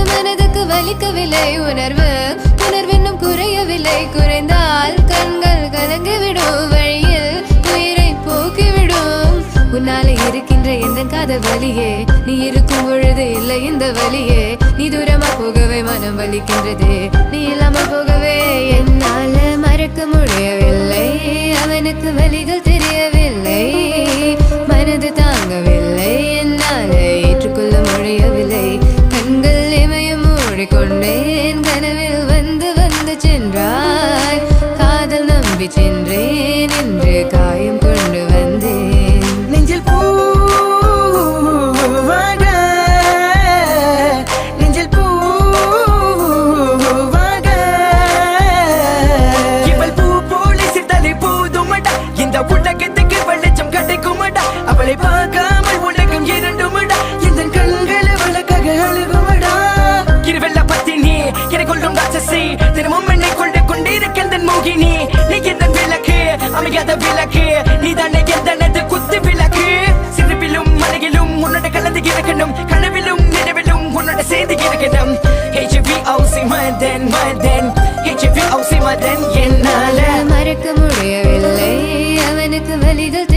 மனதுக்கு வலிக்கவில்லை உணர்வென்னும் குறையவில்லை. குறைந்தால் கண்கள் கலங்கிவிடும், வழியில் உயிரை போக்கிவிடும். உன்னாலே இருக்கின்ற எந்த காதல் வலியே, நீ இருக்கும் பொழுது இல்லை இந்த வலியே. நீ தூரமா போகவே மனம் வலிக்கின்றது, நீ இல்லாமல் போகவே என்னால மறக்க முடியவில்லை. அவனுக்கு வலிகள் தெரியவில்லை, மனது தாங்கவில்லை, என்னால ஏற்றுக்கொள்ள முடியவில்லை. கண்கள் இமயம் மூடிக்கொண்டேன், கனவில் வந்து வந்து சென்றாய். காதல் நம்பி சென்றேன், இன்று காயம் கொண்டு வந்தேன். நெஞ்சில் பூவாக, நெஞ்சில் பூவாக. இவள் பூ போல சித்தலை போதுமடா, இந்த உலகத்துக்கு வெளிச்சம் கிடைக்குமடா. அவளை பார்க்காமல் உலகம் இரண்டுமடா, இந்த கண்களை வழக்காக அழுகுமடா. இருவெல்ல பத்தினி என கொள்ளும் ராட்சசி, தினமும் என்னை கொண்டு கொண்டிருக்கின்ற மோகினி. நீ எந்த விளக்கு, அமையாத விளக்கு, நீ தானே எந்தனது குத்து விளக்கு. சிறுவிலும் மலையிலும் உன்னோட கலந்து இருக்கணும், கனவிலும் நினைவிலும் உன்னோட சேர்ந்து இருக்கணும். HVOC மதன் HVOC மதன் என்னால மறக்க முடியவில்லை, அவனுக்கு வலிகள்